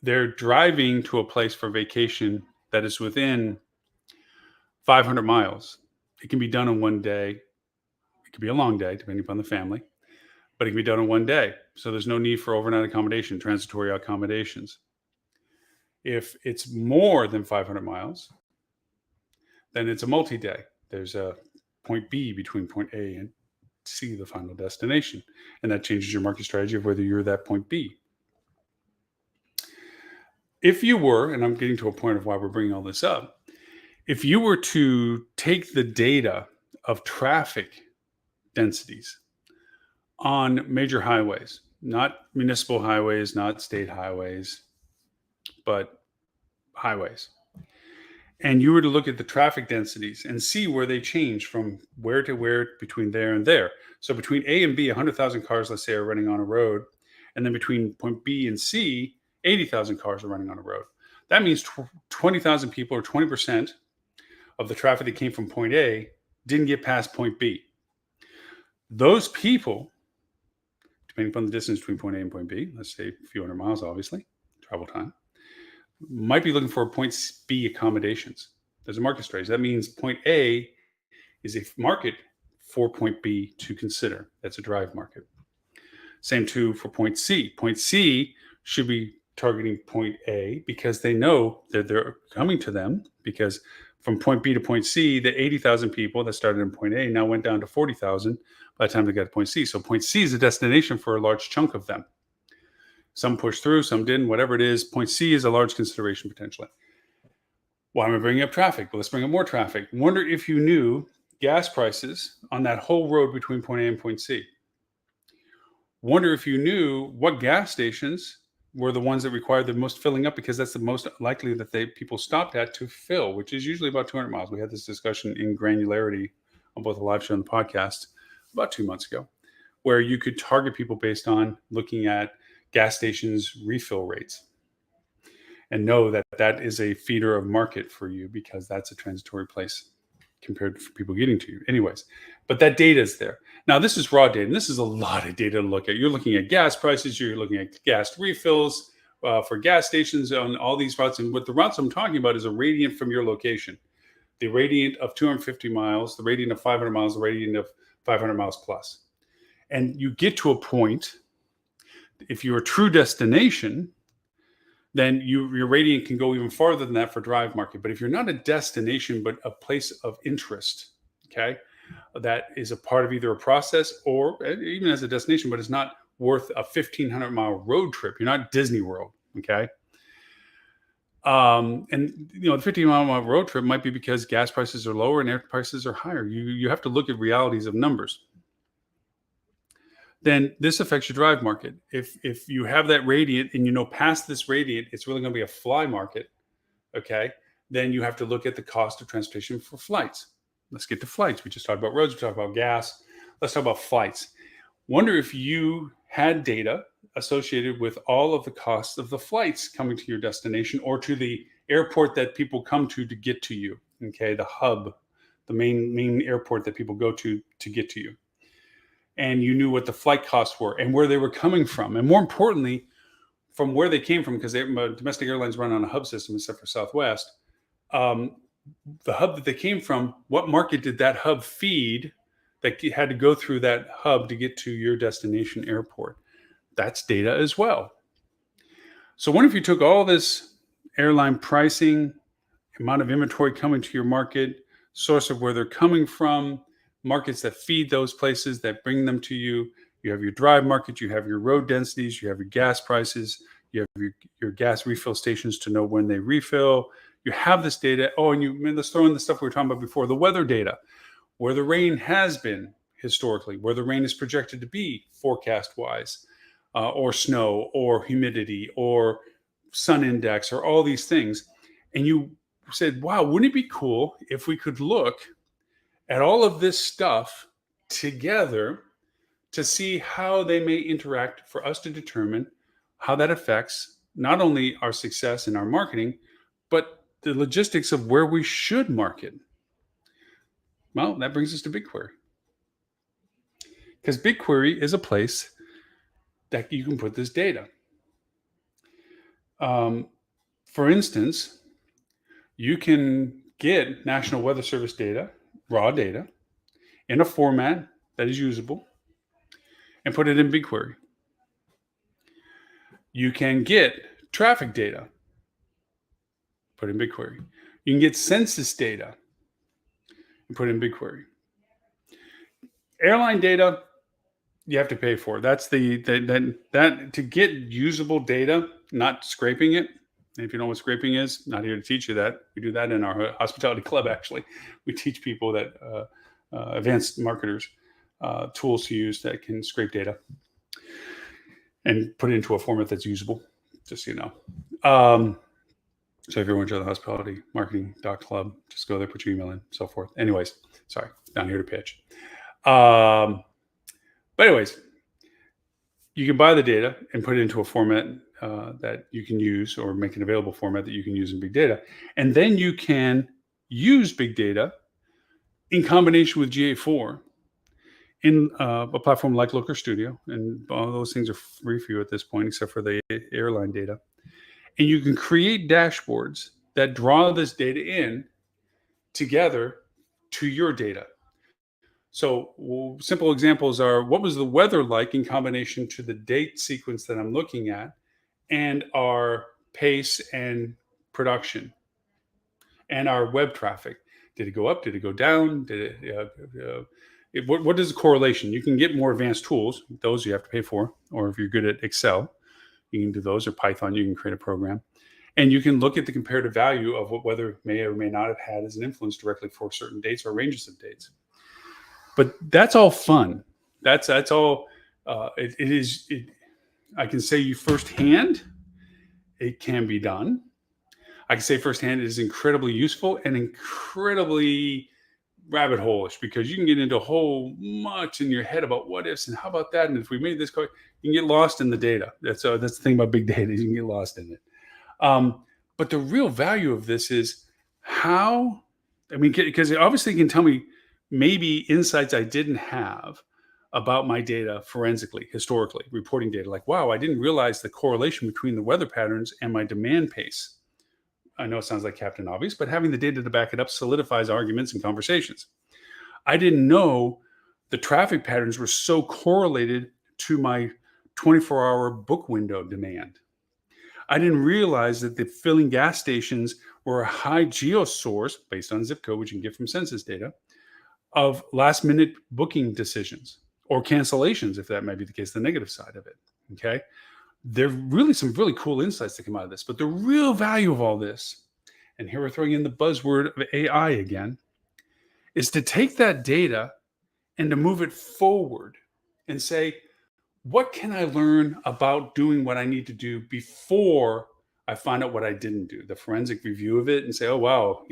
they're driving to a place for vacation that is within 500 miles, it can be done in one day. It could be a long day, depending upon the family, but it can be done in one day. So there's no need for overnight accommodation, transitory accommodations. If it's more than 500 miles, then it's a multi-day. There's a point B between point A and C, the final destination. And that changes your market strategy of whether you're that point B. If you were, and I'm getting to a point of why we're bringing all this up, if you were to take the data of traffic densities on major highways, not municipal highways, not state highways, but highways, and you were to look at the traffic densities and see where they change from where to where between there and there. So between A and B, 100,000 cars, let's say, are running on a road. And then between point B and C, 80,000 cars are running on a road. That means 20,000 people, or 20% of the traffic that came from point A, didn't get past point B. Those people, depending upon the distance between point A and point B, let's say a few hundred miles, obviously, travel time, might be looking for point B accommodations. There's a market strategy. That means point A is a market for point B to consider. That's a drive market. Same too for point C. Point C should be targeting point A because they know that they're coming to them, because from point B to point C, the 80,000 people that started in point A now went down to 40,000 by the time they got to point C. So point C is a destination for a large chunk of them. Some pushed through, some didn't, whatever it is. Point C is a large consideration potentially. Why am I bringing up traffic? Well, let's bring up more traffic. Wonder if you knew gas prices on that whole road between point A and point C. Wonder if you knew what gas stations were the ones that required the most filling up, because that's the most likely that people stopped at to fill, which is usually about 200 miles. We had this discussion in granularity on both the live show and the podcast about 2 months ago, where you could target people based on looking at gas stations refill rates and know that that is a feeder of market for you, because that's a transitory place compared to people getting to you anyways. But that data is there. Now, this is raw data, and this is a lot of data to look at. You're looking at gas prices, you're looking at gas refills for gas stations on all these routes. And what the routes I'm talking about is a radiant from your location. The radiant of 250 miles, the radiant of 500 miles, the radiant of 500 miles plus. And you get to a point, if you're a true destination, then your radiant can go even farther than that for drive market. But if you're not a destination, but a place of interest, okay, that is a part of either a process or even as a destination, but it's not worth a 1,500-mile road trip. You're not Disney World, okay? And the 15-mile road trip might be because gas prices are lower and air prices are higher. You have to look at realities of numbers. Then this affects your drive market. If you have that radiant and past this radiant, it's really going to be a fly market, okay? Then you have to look at the cost of transportation for flights. Let's get to flights. We just talked about roads, we talked about gas. Let's talk about flights. Wonder if you had data associated with all of the costs of the flights coming to your destination or to the airport that people come to get to you, okay? The hub, the main airport that people go to get to you. And you knew what the flight costs were and where they were coming from. And more importantly, from where they came from, because domestic airlines run on a hub system except for Southwest. The hub that they came from, what market did that hub feed that you had to go through that hub to get to your destination airport? That's data as well. So what if you took all this airline pricing, amount of inventory coming to your market, source of where they're coming from, markets that feed those places that bring them to you. You have your drive market, you have your road densities, you have your gas prices, you have your gas refill stations to know when they refill. You have this data. Oh, and let's throw in the stuff we were talking about before, the weather data, where the rain has been historically, where the rain is projected to be forecast-wise, or snow, or humidity, or sun index, or all these things. And you said, wow, wouldn't it be cool if we could look at all of this stuff together to see how they may interact for us to determine how that affects not only our success in our marketing, but the logistics of where we should market. Well, that brings us to BigQuery. Because BigQuery is a place that you can put this data. For instance, you can get National Weather Service data, raw data, in a format that is usable and put it in BigQuery. You can get traffic data, put in BigQuery. You can get census data and put in BigQuery. Airline data, you have to pay for. That's that to get usable data, not scraping it. And if you know what scraping is, not here to teach you that. We do that in our hospitality club. Actually, we teach people that advanced marketers tools to use that can scrape data and put it into a format that's usable. Just so you know. So if you're going to the hospitality marketing.club, just go there, put your email in, so forth. Anyways, sorry, down here to pitch. But anyways, you can buy the data and put it into a format that you can use, or make an available format that you can use in big data. And then you can use big data in combination with GA4 in a platform like Looker Studio. And all those things are free for you at this point, except for the airline data. And you can create dashboards that draw this data in together to your data. So simple examples are, what was the weather like in combination to the date sequence that I'm looking at and our pace and production and our web traffic? Did it go up? Did it go down? What is the correlation? You can get more advanced tools. Those you have to pay for. Or if you're good at Excel, you can do those, or Python, you can create a program. And you can look at the comparative value of what weather may or may not have had as an influence directly for certain dates or ranges of dates. But that's all fun. That's all. It is. I can say you firsthand, it can be done. I can say firsthand, it is incredibly useful and incredibly rabbit hole-ish, because you can get into a whole much in your head about what ifs and how about that, and if we made this call, you can get lost in the data. That's the thing about big data, is you can get lost in it. But the real value of this is how, because it obviously can tell me maybe insights I didn't have about my data forensically, historically, reporting data. Like, wow, I didn't realize the correlation between the weather patterns and my demand pace. I know it sounds like Captain Obvious, but having the data to back it up solidifies arguments and conversations. I didn't know the traffic patterns were so correlated to my 24-hour book window demand. I didn't realize that the filling gas stations were a high geo source based on zip code, which you can get from census data, of last minute booking decisions or cancellations, if that might be the case, the negative side of it. Okay. There are really some really cool insights that come out of this. But the real value of all this, and here we're throwing in the buzzword of AI again, is to take that data and to move it forward and say, what can I learn about doing what I need to do before I find out what I didn't do? The forensic review of it and say, oh wow,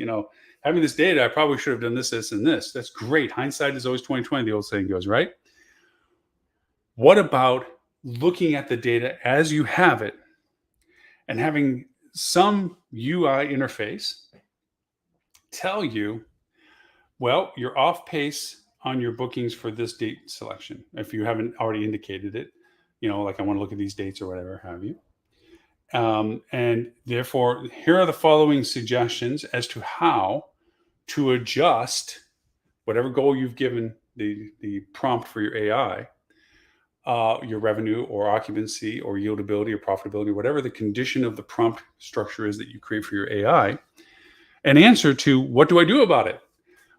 having this data, I probably should have done this, this, and this. That's great. Hindsight is always 2020, the old saying goes, right? What about looking at the data as you have it and having some UI interface tell you, well, you're off pace on your bookings for this date selection. If you haven't already indicated it, like I want to look at these dates or whatever have you. And therefore, here are the following suggestions as to how to adjust whatever goal you've given the prompt for your AI, your revenue or occupancy or yieldability or profitability, whatever the condition of the prompt structure is that you create for your AI, an answer to what do I do about it?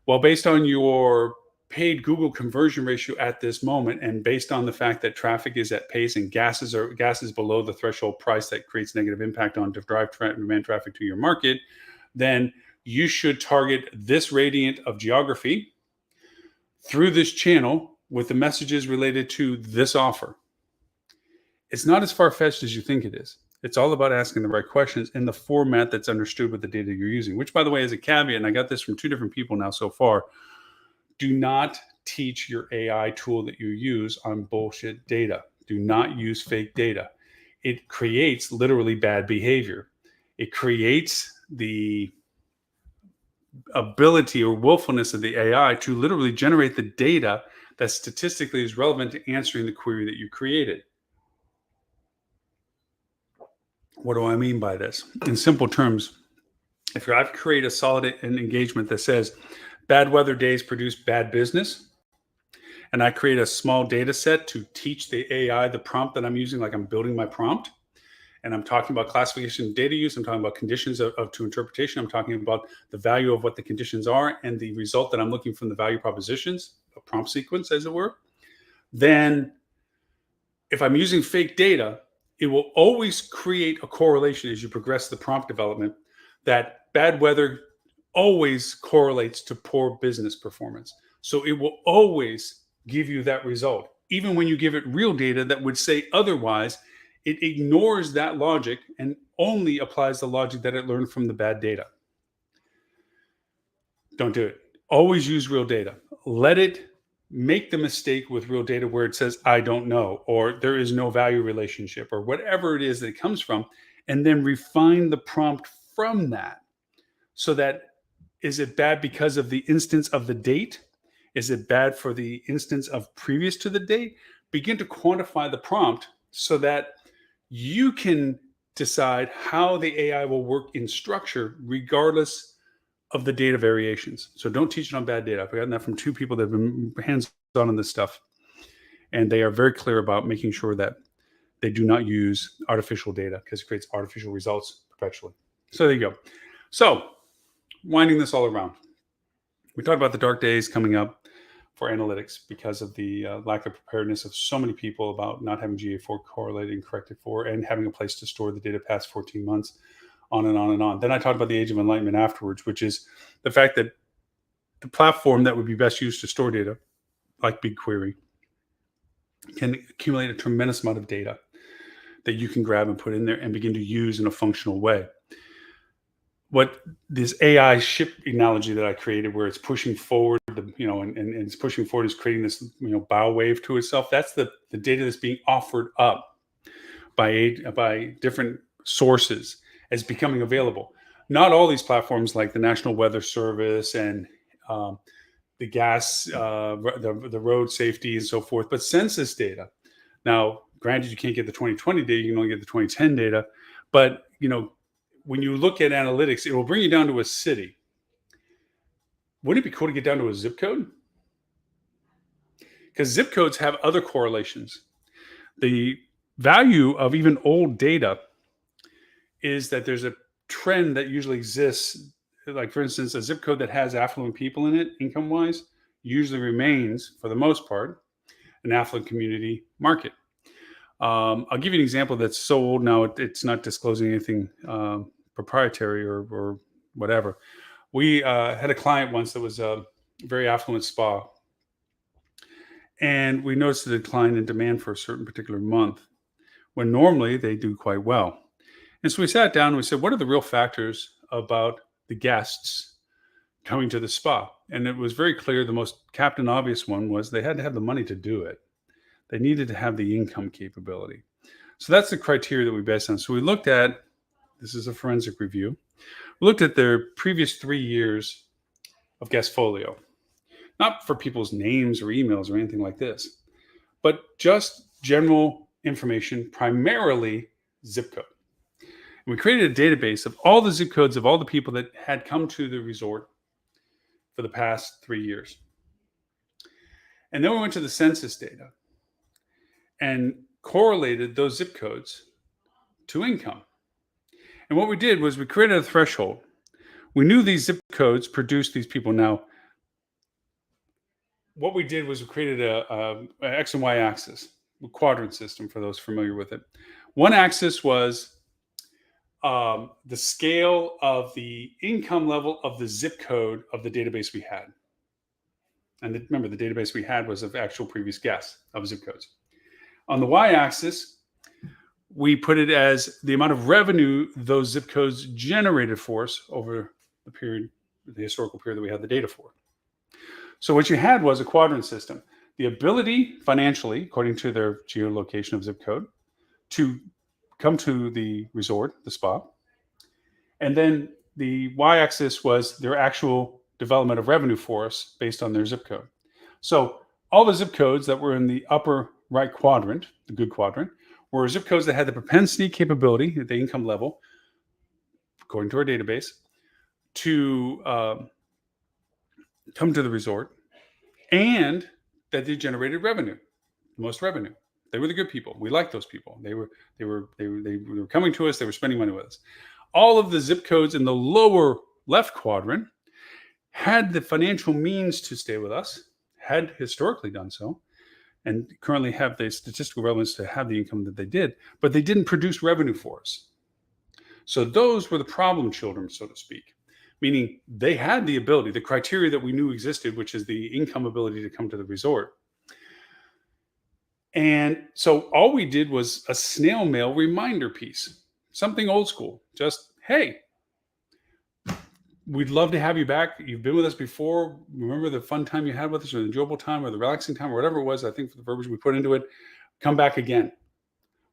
Well, based on your paid Google conversion ratio at this moment, and based on the fact that traffic is at pace and gas is below the threshold price that creates negative impact on to drive demand traffic to your market, then you should target this radiant of geography through this channel with the messages related to this offer. It's not as far-fetched as you think it is. It's all about asking the right questions in the format that's understood with the data you're using, which, by the way, is a caveat, and I got this from 2 different people now so far. Do not teach your AI tool that you use on bullshit data. Do not use fake data. It creates literally bad behavior. It creates the ability or willfulness of the AI to literally generate the data that statistically is relevant to answering the query that you created. What do I mean by this? In simple terms, if I've created a solid engagement that says bad weather days produce bad business, and I create a small data set to teach the AI the prompt that I'm using, like I'm building my prompt, and I'm talking about classification data use, I'm talking about conditions to interpretation, I'm talking about the value of what the conditions are and the result that I'm looking from the value propositions, a prompt sequence, as it were, then if I'm using fake data, it will always create a correlation as you progress the prompt development that bad weather always correlates to poor business performance. So it will always give you that result. Even when you give it real data that would say otherwise, it ignores that logic and only applies the logic that it learned from the bad data. Don't do it. Always use real data. Let it make the mistake with real data where it says, I don't know, or there is no value relationship, or whatever it is that it comes from, and then refine the prompt from that. So that, is it bad because of the instance of the date? Is it bad for the instance of previous to the date? Begin to quantify the prompt so that you can decide how the AI will work in structure regardless of the data variations. So don't teach it on bad data. I've gotten that from 2 people that have been hands-on on this stuff. And they are very clear about making sure that they do not use artificial data because it creates artificial results perpetually. So there you go. So winding this all around, we talked about the dark days coming up for analytics because of the lack of preparedness of so many people about not having GA4 correlated and corrected for, and having a place to store the data past 14 months, on and on and on. Then I talked about the age of enlightenment afterwards, which is the fact that the platform that would be best used to store data, like BigQuery, can accumulate a tremendous amount of data that you can grab and put in there and begin to use in a functional way. What this AI ship analogy that I created, where it's pushing forward, and it's pushing forward, is creating this, bow wave to itself. That's the data that's being offered up by different sources as becoming available. Not all these platforms, like the National Weather Service and the gas, the road safety and so forth, but census data. Now, granted, you can't get the 2020 data; you can only get the 2010 data. But when you look at analytics, it will bring you down to a city. Wouldn't it be cool to get down to a zip code? Because zip codes have other correlations. The value of even old data is that there's a trend that usually exists. Like, for instance, a zip code that has affluent people in it, income-wise, usually remains, for the most part, an affluent community market. I'll give you an example that's so old now, it's not disclosing anything proprietary or whatever. We had a client once that was a very affluent spa, and we noticed a decline in demand for a certain particular month when normally they do quite well. And so we sat down and we said, what are the real factors about the guests coming to the spa? And it was very clear the most captain obvious one was they had to have the money to do it. They needed to have the income capability. So that's the criteria that we based on. So we looked at, this is a forensic review, we looked at their previous 3 years of guest folio, not for people's names or emails or anything like this, but just general information, primarily zip code. And we created a database of all the zip codes of all the people that had come to the resort for the past 3 years. And then we went to the census data and correlated those zip codes to income. And what we did was we created a threshold. We knew these zip codes produced these people. Now, what we did was we created a X and Y axis, a quadrant system for those familiar with it. One axis was the scale of the income level of the zip code of the database we had. And remember, the database we had was of actual previous guests of zip codes. On the y-axis, we put it as the amount of revenue those zip codes generated for us over the period, the historical period that we had the data for. So what you had was a quadrant system. The ability financially, according to their geolocation of zip code, to come to the resort, the spa. And then the y-axis was their actual development of revenue for us based on their zip code. So all the zip codes that were in the upper right quadrant, the good quadrant, were zip codes that had the propensity capability at the income level, according to our database, to come to the resort, and that they generated revenue, the most revenue. They were the good people. We liked those people. They were coming to us. They were spending money with us. All of the zip codes in the lower left quadrant had the financial means to stay with us, had historically done so, and currently have the statistical relevance to have the income that they did, but they didn't produce revenue for us. So those were the problem children, so to speak, meaning they had the ability, the criteria that we knew existed, which is the income ability to come to the resort. And so all we did was a snail mail reminder piece, something old school, just, hey, we'd love to have you back. You've been with us before. Remember the fun time you had with us, or the enjoyable time, or the relaxing time, or whatever it was, I think, for the verbiage we put into it. Come back again.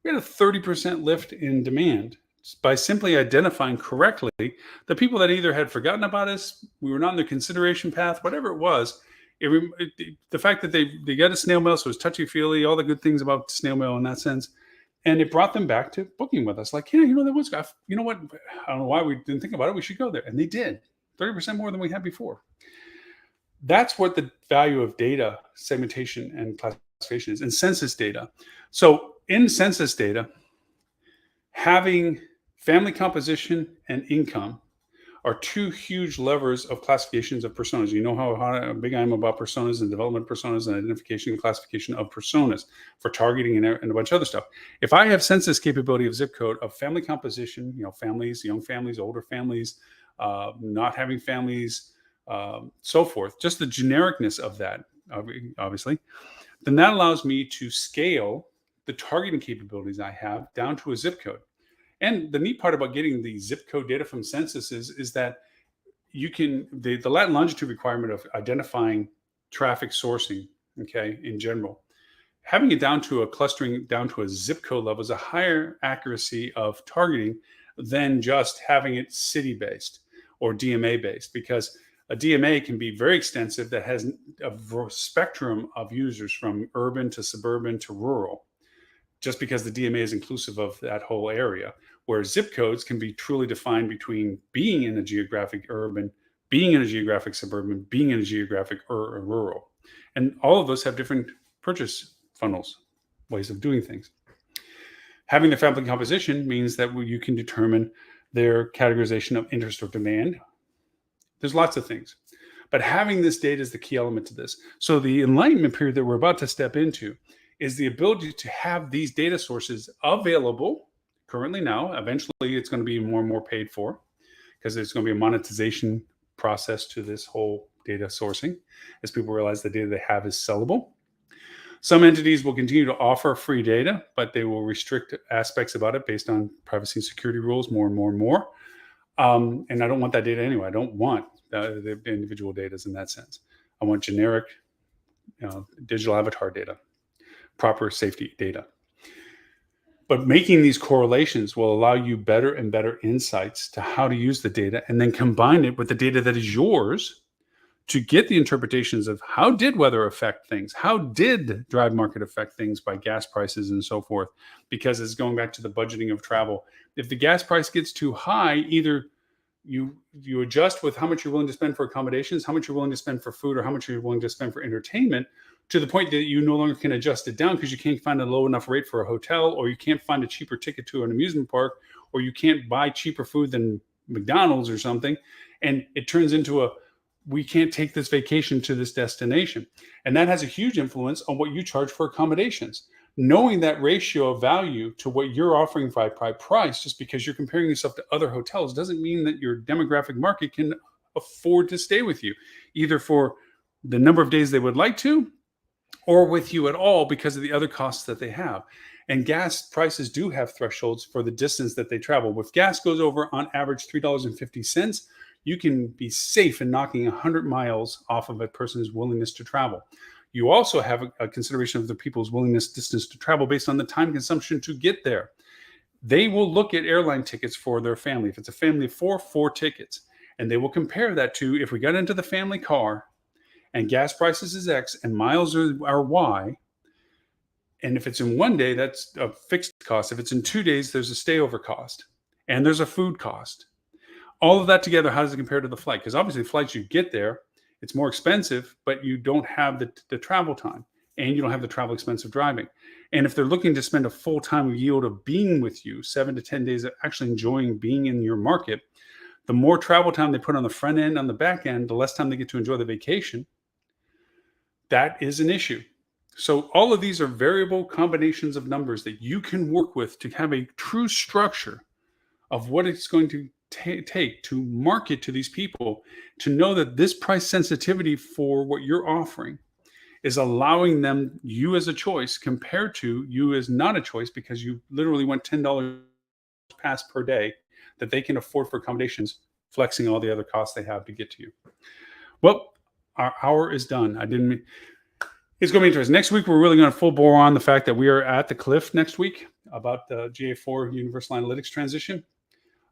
We had a 30% lift in demand by simply identifying correctly the people that either had forgotten about us, we were not in the consideration path, whatever it was. The fact that they got a snail mail, so it was touchy-feely, all the good things about snail mail in that sense. And it brought them back to booking with us. Like, yeah, there was, you know what? I don't know why we didn't think about it. We should go there. And they did. 30% more than we had before. That's what the value of data segmentation and classification is, and census data. So in census data, having family composition and income are two huge levers of classifications of personas. You know how big I am about personas and development of personas and identification and classification of personas for targeting and a bunch of other stuff. If I have census capability of zip code of family composition, families, young families, older families, not having families, so forth, just the genericness of that, obviously, then that allows me to scale the targeting capabilities I have down to a zip code. And the neat part about getting the zip code data from census is that you can, the lat and longitude requirement of identifying traffic sourcing, okay, in general, having it down to a clustering down to a zip code level is a higher accuracy of targeting than just having it city-based or DMA-based, because a DMA can be very extensive that has a spectrum of users from urban to suburban to rural, just because the DMA is inclusive of that whole area, where zip codes can be truly defined between being in a geographic urban, being in a geographic suburban, being in a geographic rural. And all of those have different purchase funnels, ways of doing things. Having the family composition means that you can determine their categorization of interest or demand. There's lots of things. But having this data is the key element to this. So the enlightenment period that we're about to step into is the ability to have these data sources available currently now. Eventually, it's going to be more and more paid for because there's going to be a monetization process to this whole data sourcing as people realize the data they have is sellable. Some entities will continue to offer free data, but they will restrict aspects about it based on privacy and security rules more and more and more. And I don't want that data anyway. I don't want the individual data in that sense. I want generic digital avatar data, proper safety data. But making these correlations will allow you better and better insights to how to use the data and then combine it with the data that is yours to get the interpretations of how did weather affect things? How did drive market affect things by gas prices and so forth? Because it's going back to the budgeting of travel. If the gas price gets too high, either you adjust with how much you're willing to spend for accommodations, how much you're willing to spend for food, or how much you're willing to spend for entertainment, to the point that you no longer can adjust it down because you can't find a low enough rate for a hotel, or you can't find a cheaper ticket to an amusement park, or you can't buy cheaper food than McDonald's or something. And it turns into we can't take this vacation to this destination. And that has a huge influence on what you charge for accommodations. Knowing that ratio of value to what you're offering by price, just because you're comparing yourself to other hotels, doesn't mean that your demographic market can afford to stay with you, either for the number of days they would like to, or with you at all because of the other costs that they have. And gas prices do have thresholds for the distance that they travel. If gas goes over on average $3.50, you can be safe in knocking 100 miles off of a person's willingness to travel. You also have a consideration of the people's willingness distance to travel based on the time consumption to get there. They will look at airline tickets for their family. If it's a family of four tickets, and they will compare that to if we got into the family car and gas prices is X and miles are Y. And if it's in 1 day, that's a fixed cost. If it's in 2 days, there's a stayover cost and there's a food cost. All of that together, how does it compare to the flight? Because obviously flights, you get there, it's more expensive, but you don't have the travel time and you don't have the travel expense of driving. And if they're looking to spend a full-time yield of being with you, 7 to 10 days of actually enjoying being in your market, the more travel time they put on the front end, on the back end, the less time they get to enjoy the vacation. That is an issue. So all of these are variable combinations of numbers that you can work with to have a true structure of what it's going to take to market to these people, to know that this price sensitivity for what you're offering is allowing them you as a choice compared to you as not a choice because you literally went $10 past per day that they can afford for accommodations, flexing all the other costs they have to get to you. Well, our hour is done. It's going to be interesting. Next week, we're really going to full bore on the fact that we are at the cliff next week about the GA4 Universal Analytics transition.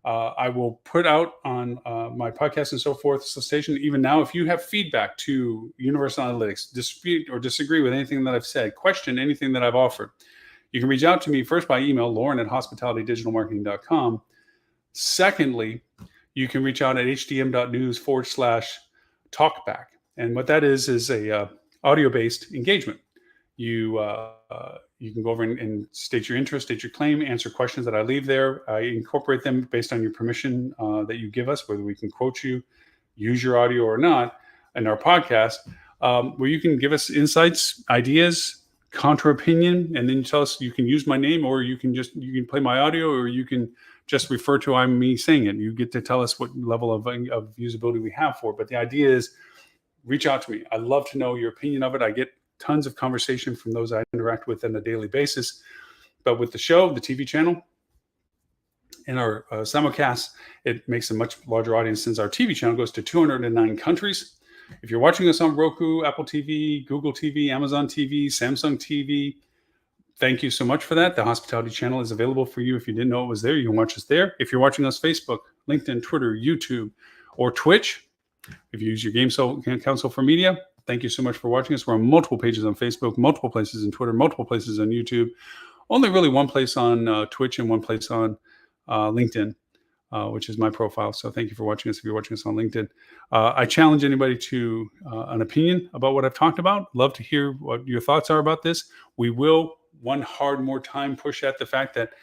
I will put out on my podcast and so forth, solicitation. Even now, if you have feedback to Universal Analytics, dispute or disagree with anything that I've said, question anything that I've offered, you can reach out to me first by email, lauren@hospitalitydigitalmarketing.com. Secondly, you can reach out at hdm.news/talkback. And what that is a audio-based engagement. You can go over and state your interest, state your claim, answer questions that I leave there. I incorporate them based on your permission that you give us, whether we can quote you, use your audio or not, in our podcast, where you can give us insights, ideas, counter opinion, and then you tell us you can use my name, or you can play my audio, or you can just refer to I'm me saying it. You get to tell us what level of usability we have for it. But the idea is, reach out to me. I love to know your opinion of it. I get tons of conversation from those I interact with on a daily basis. But with the show, the TV channel, and our simulcast, it makes a much larger audience since our TV channel goes to 209 countries. If you're watching us on Roku, Apple TV, Google TV, Amazon TV, Samsung TV, thank you so much for that. The Hospitality channel is available for you. If you didn't know it was there, you can watch us there. If you're watching us Facebook, LinkedIn, Twitter, YouTube, or Twitch, if you use your Game Council for Media, thank you so much for watching us. We're on multiple pages on Facebook, multiple places on Twitter, multiple places on YouTube. Only really one place on Twitch and one place on LinkedIn, which is my profile. So thank you for watching us if you're watching us on LinkedIn. I challenge anybody to an opinion about what I've talked about. Love to hear what your thoughts are about this. We will one hard more time push at the fact that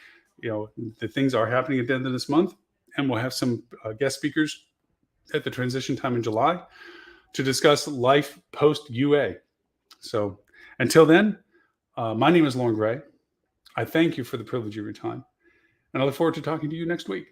the things are happening at the end of this month, and we'll have some guest speakers at the transition time in July to discuss life post UA. So until then, my name is Lauren Gray. I thank you for the privilege of your time, and I look forward to talking to you next week.